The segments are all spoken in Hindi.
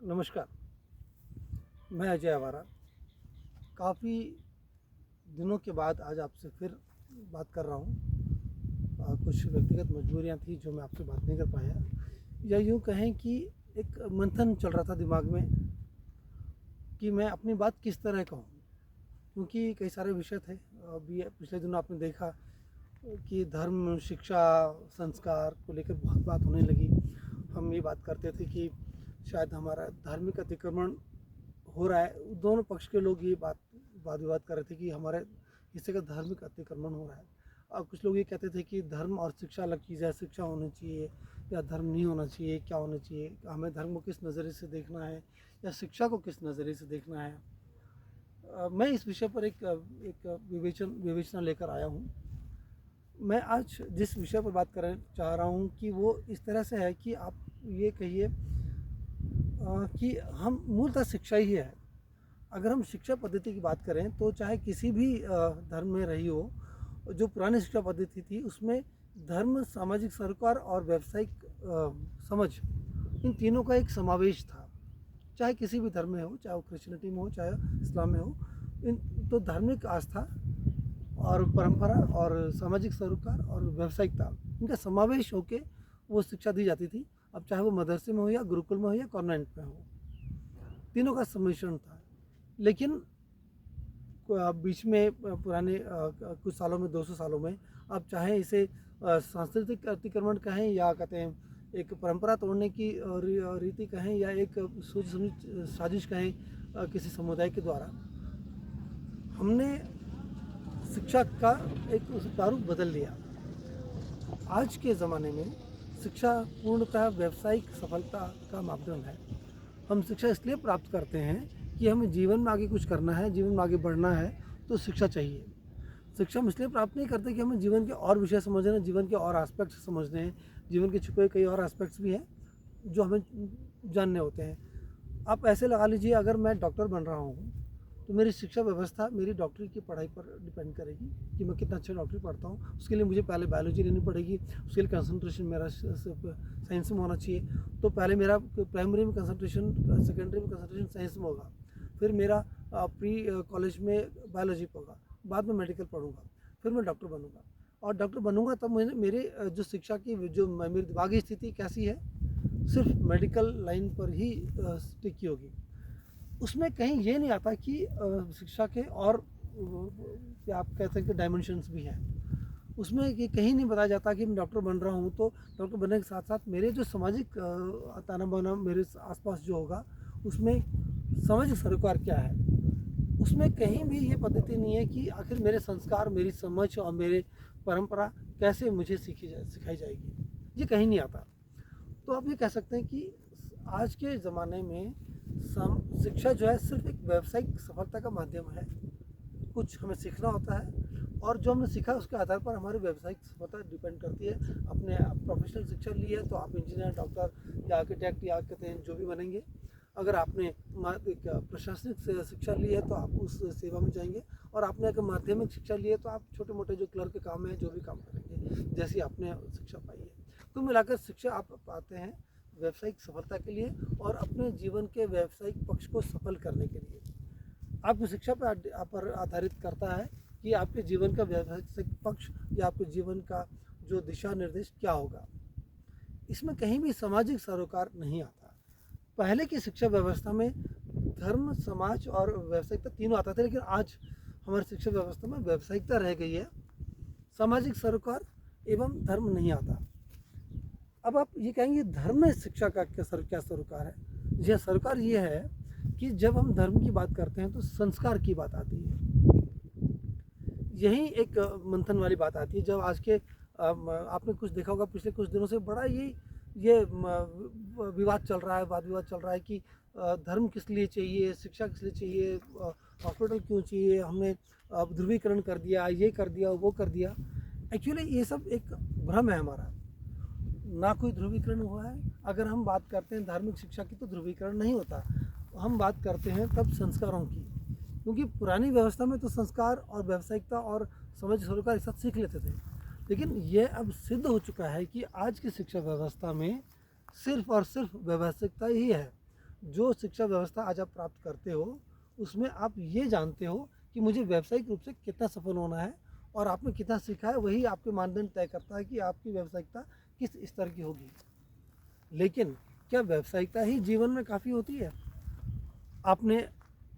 नमस्कार। मैं अजय आवारा। काफ़ी दिनों के बाद आज आपसे फिर बात कर रहा हूँ। कुछ व्यक्तिगत मजबूरियाँ थी जो मैं आपसे बात नहीं कर पाया, या यूँ कहें कि एक मंथन चल रहा था दिमाग में कि मैं अपनी बात किस तरह कहूँ, क्योंकि कई सारे विषय थे। अभी पिछले दिनों आपने देखा कि धर्म, शिक्षा, संस्कार को लेकर बहुत बात होने लगी। हम ये बात करते थे कि शायद हमारा धार्मिक अतिक्रमण हो रहा है। दोनों पक्ष के लोग ये वाद विवाद कर रहे थे कि हमारे हिस्से का धार्मिक अतिक्रमण हो रहा है। अब कुछ लोग ये कहते थे कि धर्म और शिक्षा अलग चीज़ है, शिक्षा होनी चाहिए या धर्म नहीं होना चाहिए, क्या होना चाहिए, हमें धर्म को किस नज़रिए से देखना है या शिक्षा को किस नज़रिए से देखना है। मैं इस विषय पर एक विवेचना लेकर आया हूँ। मैं आज जिस विषय पर बात करना चाह रहा हूँ कि वो इस तरह से है कि आप ये कहिए कि हम मूलतः शिक्षा ही है। अगर हम शिक्षा पद्धति की बात करें तो चाहे किसी भी धर्म में रही हो, जो पुरानी शिक्षा पद्धति थी उसमें धर्म, सामाजिक सरोकार और व्यावसायिक समझ, इन तीनों का एक समावेश था। चाहे किसी भी धर्म में हो, चाहे वो क्रिश्चियनिटी में हो, चाहे इस्लाम में हो, इन तो धार्मिक आस्था और परंपरा और सामाजिक सरोकार और व्यावसायिकता, इनका समावेश होकर वो शिक्षा दी जाती थी। अब चाहे वो मदरसे में हो या गुरुकुल में हो या कॉन्वेंट में हो, तीनों का सम्मिश्रण था। लेकिन बीच में पुराने कुछ सालों में, 200 सालों में, आप चाहे इसे सांस्कृतिक अतिक्रमण कहें या कहते हैं एक परंपरा तोड़ने की रीति कहें या एक सोच समझ साजिश कहें किसी समुदाय के द्वारा, हमने शिक्षा का एक प्रारूप बदल दिया। आज के ज़माने में शिक्षा पूर्णतः व्यावसायिक सफलता का मापदंड है। हम शिक्षा इसलिए प्राप्त करते हैं कि हमें जीवन में आगे कुछ करना है, जीवन में आगे बढ़ना है, तो शिक्षा चाहिए। शिक्षा हम इसलिए प्राप्त नहीं करते कि हमें जीवन के और विषय समझने हैं, जीवन के और एस्पेक्ट्स समझने हैं। जीवन के छुपे कई और एस्पेक्ट्स भी हैं जो हमें जानने होते हैं। आप ऐसे लगा लीजिए, अगर मैं डॉक्टर बन रहा हूँ तो मेरी शिक्षा व्यवस्था मेरी डॉक्टरी की पढ़ाई पर डिपेंड करेगी कि मैं कितना अच्छा डॉक्टरी पढ़ता हूँ। उसके लिए मुझे पहले बायोलॉजी लेनी पड़ेगी, उसके लिए कंसंट्रेशन मेरा साइंस में होना चाहिए। तो पहले मेरा प्राइमरी में कंसंट्रेशन, सेकेंडरी में कंसंट्रेशन साइंस में होगा, फिर मेरा प्री कॉलेज में बायोलॉजी होगा, बाद में मेडिकल पढ़ूंगा, फिर मैं डॉक्टर बनूंगा। और डॉक्टर बनूंगा तब मेरे जो शिक्षा की जो मेरी दिमागी स्थिति कैसी है, सिर्फ मेडिकल लाइन पर ही स्टिक की होगी। उसमें कहीं ये नहीं आता कि शिक्षा के और क्या आप कहते हैं कि डायमेंशंस भी हैं। उसमें ये कहीं नहीं बताया जाता कि मैं डॉक्टर बन रहा हूँ तो डॉक्टर बनने के साथ साथ मेरे जो सामाजिक ताना बाना मेरे आसपास जो होगा, उसमें सामाजिक सरोकार क्या है। उसमें कहीं भी ये पद्धति नहीं है कि आखिर मेरे संस्कार, मेरी समझ और मेरे परंपरा कैसे मुझे सिखाई जाएगी, ये कहीं नहीं आता। तो आप ये कह सकते हैं कि आज के ज़माने में शिक्षा जो है सिर्फ एक व्यावसायिक सफलता का माध्यम है। कुछ हमें सीखना होता है और जो हमने सीखा उसके आधार पर हमारी व्यावसायिक सफलता डिपेंड करती है। अपने प्रोफेशनल शिक्षा ली है तो आप इंजीनियर, डॉक्टर या आर्किटेक्ट या कहते हैं जो भी बनेंगे। अगर आपने एक प्रशासनिक शिक्षा ली है तो आप उस सेवा में जाएंगे, और आपने अगर माध्यमिक शिक्षा ली है तो आप छोटे मोटे जो क्लर्क के काम है, जो भी काम करेंगे, जैसी आपने शिक्षा पाई है। तो मिलाकर शिक्षा आप पाते हैं व्यावसायिक सफलता के लिए और अपने जीवन के व्यावसायिक पक्ष को सफल करने के लिए। आपकी शिक्षा पर आधारित करता है कि आपके जीवन का व्यावसायिक पक्ष या आपके जीवन का जो दिशा निर्देश क्या होगा। इसमें कहीं भी सामाजिक सरोकार नहीं आता। पहले की शिक्षा व्यवस्था में धर्म, समाज और व्यावसायिकता तीनों आता था, लेकिन आज हमारी शिक्षा व्यवस्था में व्यावसायिकता रह गई है, सामाजिक सरोकार एवं धर्म नहीं आता। अब आप ये कहेंगे धर्म में शिक्षा का क्या सरोकार है। जी, सरोकार ये है कि जब हम धर्म की बात करते हैं तो संस्कार की बात आती है। यही एक मंथन वाली बात आती है। जब आज के आपने कुछ देखा होगा, पिछले कुछ दिनों से बड़ा ये विवाद चल रहा है, वाद विवाद चल रहा है कि धर्म किस लिए चाहिए, शिक्षा किस लिए चाहिए, हॉस्पिटल क्यों चाहिए, हमने ध्रुवीकरण कर दिया, ये कर दिया, वो कर दिया। एक्चुअली ये सब एक भ्रम है हमारा, ना कोई ध्रुवीकरण हुआ है। अगर हम बात करते हैं धार्मिक शिक्षा की तो ध्रुवीकरण नहीं होता, हम बात करते हैं तब संस्कारों की, क्योंकि पुरानी व्यवस्था में तो संस्कार और व्यावसायिकता और समझ सरोकार एक साथ सीख लेते थे। लेकिन ये अब सिद्ध हो चुका है कि आज की शिक्षा व्यवस्था में सिर्फ और सिर्फ व्यावसायिकता ही है, जो शिक्षा व्यवस्था आज आप प्राप्त करते हो उसमें आप ये जानते हो कि मुझे व्यावसायिक रूप से कितना सफल होना है, और आपने कितना सीखा है वही आपके मानदंड तय करता है कि आपकी व्यावसायिकता किस स्तर की होगी। लेकिन क्या व्यावसायिकता ही जीवन में काफ़ी होती है? आपने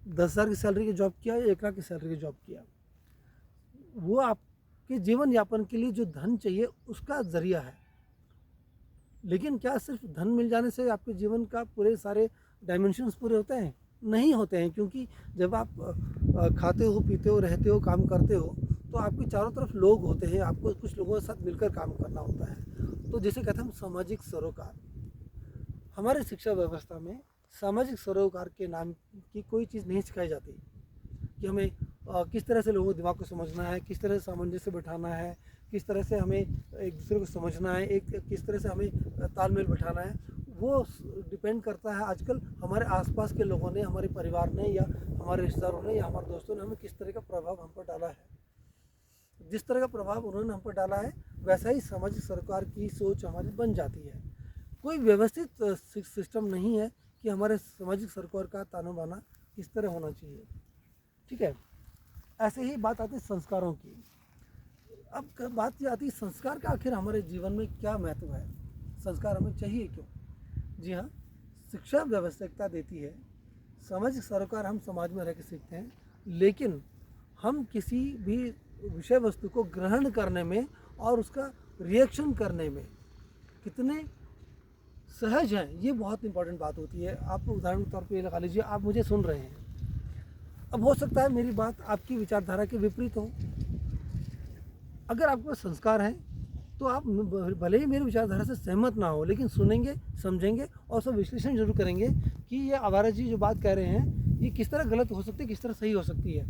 10,000 की सैलरी की जॉब किया या 1 लाख की सैलरी की जॉब किया, वो आपके जीवन यापन के लिए जो धन चाहिए उसका जरिया है। लेकिन क्या सिर्फ धन मिल जाने से आपके जीवन का पूरे सारे डायमेंशंस पूरे होते हैं? नहीं होते हैं, क्योंकि जब आप खाते हो, पीते हो, रहते हो, काम करते हो, तो आपके चारों तरफ लोग होते हैं, आपको कुछ लोगों के साथ मिलकर काम करना होता है। तो जैसे कहते हैं हम सामाजिक सरोकार, हमारे शिक्षा व्यवस्था में सामाजिक सरोकार के नाम की कोई चीज़ नहीं सिखाई जाती कि हमें किस तरह से लोगों के दिमाग को समझना है, किस तरह से सामंजस्य बिठाना है, किस तरह से हमें एक दूसरे को समझना है, किस तरह से हमें तालमेल बिठाना है। वो डिपेंड करता है आजकल हमारे आसपास के लोगों ने, हमारे परिवार ने, या हमारे रिश्तेदारों ने, या हमारे दोस्तों ने हमें किस तरह का प्रभाव हम पर डाला है। जिस तरह का प्रभाव उन्होंने हम पर डाला है वैसा ही सामाजिक सरोकार की सोच हमारी बन जाती है। कोई व्यवस्थित सिस्टम नहीं है कि हमारे सामाजिक सरोकार का ताना बाना किस तरह होना चाहिए। ठीक है, ऐसे ही बात आती है संस्कारों की। अब बात ये आती है संस्कार का आखिर हमारे जीवन में क्या महत्व है, संस्कार हमें चाहिए क्यों? जी हाँ, शिक्षा व्यवस्थिकता देती है, सामाजिक सरोकार हम समाज में रह के सीखते हैं, लेकिन हम किसी भी विषय वस्तु को ग्रहण करने में और उसका रिएक्शन करने में कितने सहज हैं, ये बहुत इंपॉर्टेंट बात होती है। आप उदाहरण के तौर पे लगा लीजिए, आप मुझे सुन रहे हैं, अब हो सकता है मेरी बात आपकी विचारधारा के विपरीत हो। अगर आपके पास संस्कार हैं तो आप भले ही मेरी विचारधारा से सहमत ना हो, लेकिन सुनेंगे, समझेंगे और उसका विश्लेषण जरूर करेंगे कि ये आवारा जी जो बात कह रहे हैं ये किस तरह गलत हो सकती है, किस तरह सही हो सकती है।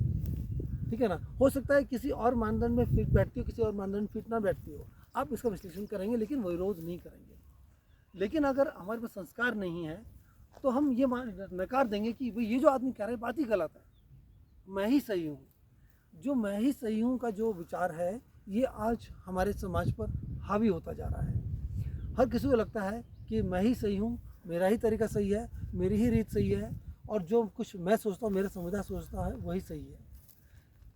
ठीक है ना, हो सकता है किसी और मानदंड में फिट बैठती हो, किसी और मानदंड में फिट ना बैठती हो, आप इसका विश्लेषण करेंगे लेकिन विरोध नहीं करेंगे। लेकिन अगर हमारे पास संस्कार नहीं है तो हम ये नकार देंगे कि भाई ये जो आदमी कह रहा है बात ही गलत है, मैं ही सही हूँ। जो मैं ही सही हूँ का जो विचार है ये आज हमारे समाज पर हावी होता जा रहा है। हर किसी को लगता है कि मैं ही सही हूँ, मेरा ही तरीका सही है, मेरी ही रीत सही है, और जो कुछ मैं सोचता हूँ, मेरा समुदाय सोचता है वही सही है।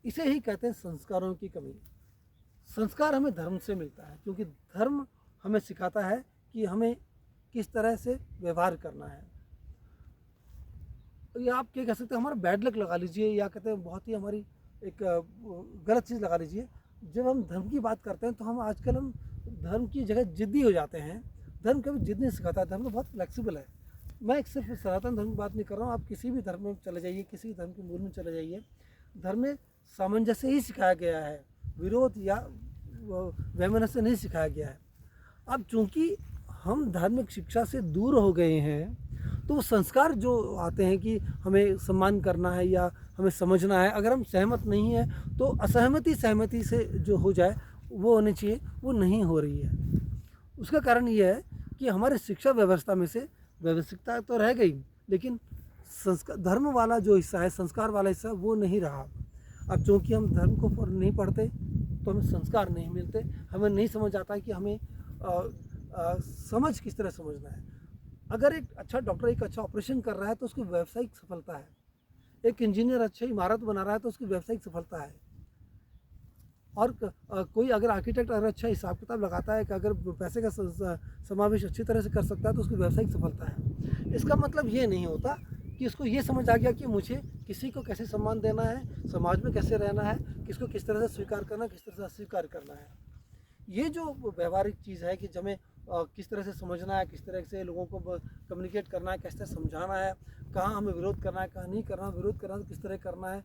इसे ही कहते हैं संस्कारों की कमी। संस्कार हमें धर्म से मिलता है, क्योंकि धर्म हमें सिखाता है कि हमें किस तरह से व्यवहार करना है। या आप क्या कह सकते हैं, हमारा बैड लक लगा लीजिए, या कहते हैं बहुत ही हमारी एक गलत चीज़ लगा लीजिए। जब हम धर्म की बात करते हैं तो हम आजकल हम धर्म की जगह जिद्दी हो जाते हैं। धर्म कभी जिद नहीं सिखाता है, धर्म तो बहुत फ्लेक्सिबल है। मैं एक सिर्फ सनातन धर्म की बात नहीं कर रहा हूँ, आप किसी भी धर्म में चले जाइए, किसी भी धर्म के मूल में चले जाइए, धर्म में सामंजस्य ही सिखाया गया है, विरोध या वैमनस्य नहीं सिखाया गया है। अब चूँकि हम धार्मिक शिक्षा से दूर हो गए हैं तो वो संस्कार जो आते हैं कि हमें सम्मान करना है या हमें समझना है, अगर हम सहमत नहीं हैं तो सहमति से जो हो जाए वो होनी चाहिए, वो नहीं हो रही है। उसका कारण ये है कि हमारे शिक्षा व्यवस्था में से व्यवस्थिकता तो रह गई, लेकिन संस्कार धर्म वाला जो हिस्सा है, संस्कार वाला हिस्सा, वो नहीं रहा। अब चूँकि हम धर्म को नहीं पढ़ते तो हमें संस्कार नहीं मिलते, हमें नहीं समझ आता कि हमें समझ किस तरह समझना है। अगर एक अच्छा डॉक्टर एक अच्छा ऑपरेशन कर रहा है तो उसकी व्यावसायिक सफलता है, एक इंजीनियर अच्छी इमारत बना रहा है तो उसकी व्यावसायिक सफलता है, और कोई अगर आर्किटेक्ट अगर अच्छा हिसाब किताब लगाता है कि अगर पैसे का समावेश अच्छी तरह से कर सकता है तो उसकी व्यावसायिक सफलता है। इसका मतलब ये नहीं होता कि उसको ये समझ आ गया कि मुझे किसी को कैसे सम्मान देना है, समाज में कैसे रहना है, किसको किस तरह से स्वीकार करना है, किस तरह से अस्वीकार करना है। ये जो व्यवहारिक चीज़ है कि हमें किस तरह से समझना है, किस तरह से लोगों को कम्युनिकेट करना है, कैसे तरह समझाना है, कहाँ हमें विरोध करना है, कहाँ नहीं करना, विरोध करना तो किस तरह करना है,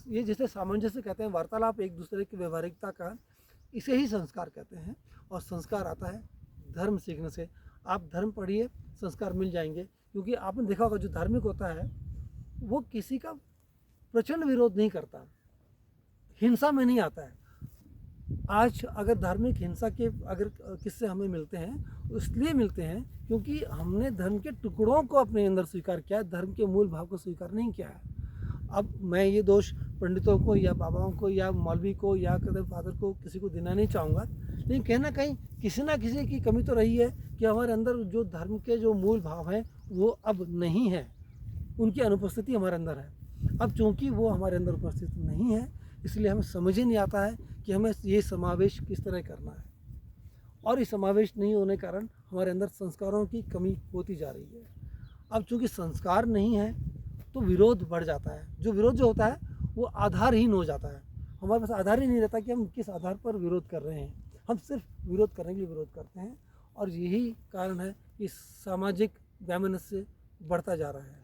ये जैसे सामंजस्य कहते हैं, वार्तालाप एक दूसरे की व्यवहारिकता का, इसे ही संस्कार कहते हैं। और संस्कार आता है धर्म सीखने से। आप धर्म पढ़िए, संस्कार मिल जाएंगे। क्योंकि आपने देखा होगा जो धार्मिक होता है वो किसी का प्रचंड विरोध नहीं करता, हिंसा में नहीं आता है। आज अगर धार्मिक हिंसा के अगर किस्से हमें मिलते हैं, इसलिए मिलते हैं क्योंकि हमने धर्म के टुकड़ों को अपने अंदर स्वीकार किया, धर्म के मूल भाव को स्वीकार नहीं किया है। अब मैं ये दोष पंडितों को या बाबाओं को या मौलवी को या कदम फादर को किसी को देना नहीं चाहूँगा, लेकिन कहीं ना कहीं किसी ना किसी की कमी तो रही है कि हमारे अंदर जो धर्म के जो मूल भाव हैं वो अब नहीं है, उनकी अनुपस्थिति हमारे अंदर है। अब चूंकि वो हमारे अंदर उपस्थित नहीं है, इसलिए हमें समझ ही नहीं आता है कि हमें ये समावेश किस तरह करना है। और इस समावेश नहीं होने के कारण हमारे अंदर संस्कारों की कमी होती जा रही है। अब चूंकि संस्कार नहीं है तो विरोध बढ़ जाता है। जो विरोध जो होता है वो आधारहीन हो जाता है। हमारे पास आधार ही नहीं रहता कि हम किस आधार पर विरोध कर रहे हैं। हम सिर्फ विरोध करने के लिए विरोध करते हैं, और यही कारण है कि सामाजिक वैमनस्य बढ़ता जा रहा है।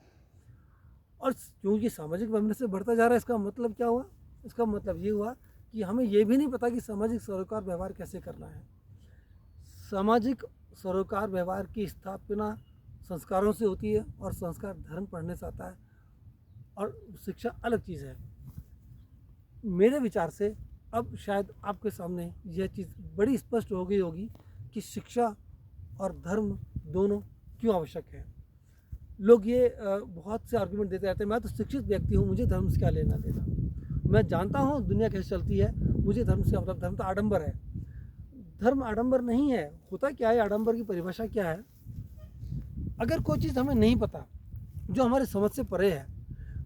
और क्योंकि सामाजिक वैमनस्य बढ़ता जा रहा है, इसका मतलब क्या हुआ? इसका मतलब ये हुआ कि हमें ये भी नहीं पता कि सामाजिक सरोकार व्यवहार कैसे करना है। सामाजिक सरोकार व्यवहार की स्थापना संस्कारों से होती है, और संस्कार धर्म पढ़ने से आता है, और शिक्षा अलग चीज़ है। मेरे विचार से अब शायद आपके सामने यह चीज़ बड़ी स्पष्ट हो गई होगी कि शिक्षा और धर्म दोनों क्यों आवश्यक है। लोग ये बहुत से आर्गुमेंट देते रहते हैं, मैं तो शिक्षित व्यक्ति हूँ, मुझे धर्म से क्या लेना देना, मैं जानता हूँ दुनिया कैसे चलती है, मुझे धर्म से मतलब, धर्म तो आडंबर है। धर्म आडंबर नहीं है। होता क्या है, आडंबर की परिभाषा क्या है? अगर कोई चीज़ हमें नहीं पता, जो हमारी समझ से परे है,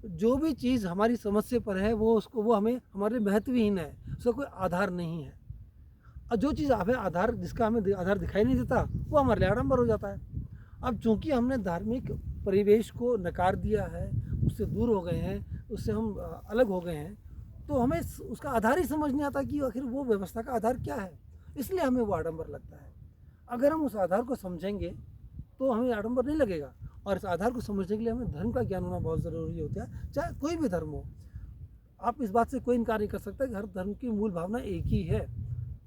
जो भी चीज़ हमारी समझ से परे है वो हमें हमारे महत्वहीन है, उसका कोई आधार नहीं है। और जो चीज़ हमें आधार, जिसका हमें आधार दिखाई नहीं देता, वो हमारे लिए आडंबर हो जाता है। अब चूंकि हमने धार्मिक परिवेश को नकार दिया है, उससे दूर हो गए हैं, उससे हम अलग हो गए हैं, तो हमें उसका आधार ही समझ नहीं आता कि आखिर वो व्यवस्था का आधार क्या है, इसलिए हमें वो आडंबर लगता है। अगर हम उस आधार को समझेंगे तो हमें आडंबर नहीं लगेगा। और इस आधार को समझने के लिए हमें धर्म का ज्ञान होना बहुत ज़रूरी होता है, चाहे कोई भी धर्म हो। आप इस बात से कोई इनकार नहीं कर सकता कि हर धर्म की मूल भावना एक ही है।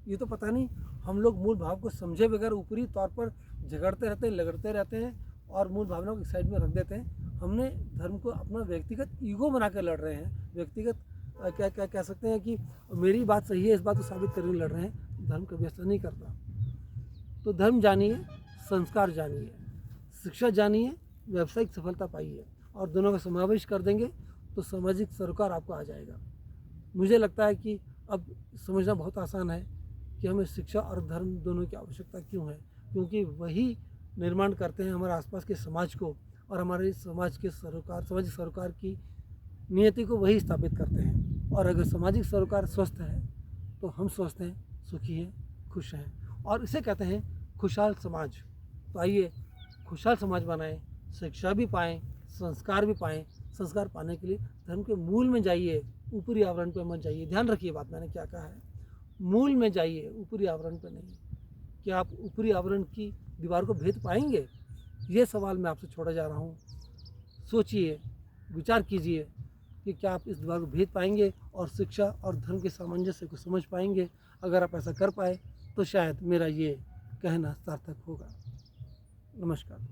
ये तो पता नहीं हम लोग मूल भाव को समझे बगैर ऊपरी तौर पर झगड़ते रहते हैं, लगड़ते रहते हैं, और मूल भावनाओं को साइड में रख देते हैं। हमने धर्म को अपना व्यक्तिगत ईगो बना कर लड़ रहे हैं, व्यक्तिगत क्या क्या कह सकते हैं कि मेरी बात सही है, इस बात को साबित करने लड़ रहे हैं। धर्म कभी ऐसा नहीं करता। तो धर्म जानिए, संस्कार जानिए, शिक्षा जानिए, व्यावसायिक सफलता पाइए, और दोनों का समावेश कर देंगे तो सामाजिक सरोकार आपको आ जाएगा। मुझे लगता है कि अब समझना बहुत आसान है कि हमें शिक्षा और धर्म दोनों की आवश्यकता क्यों है, क्योंकि वही निर्माण करते हैं हमारे आसपास के समाज को, और हमारे समाज के सरोकार, सामाजिक सरोकार की नियति को वही स्थापित करते हैं। और अगर सामाजिक सरोकार स्वस्थ है तो हम स्वस्थ हैं, सुखी हैं, खुश हैं, और इसे कहते हैं खुशहाल समाज। तो आइए खुशहाल समाज बनाएं, शिक्षा भी पाएं, संस्कार भी पाएं। संस्कार पाने के लिए धर्म के मूल में जाइए, ऊपरी आवरण पे मत जाइए। ध्यान रखिए बात मैंने क्या कहा है, मूल में जाइए, ऊपरी आवरण पे नहीं। क्या आप ऊपरी आवरण की दीवार को भेद पाएंगे? ये सवाल मैं आपसे छोड़ा जा रहा हूँ। सोचिए, विचार कीजिए कि क्या आप इस दीवार को भेद पाएंगे और शिक्षा और धर्म के सामंजस्य को समझ पाएंगे। अगर आप ऐसा कर पाए तो शायद मेरा ये कहना सार्थक होगा। नमस्कार।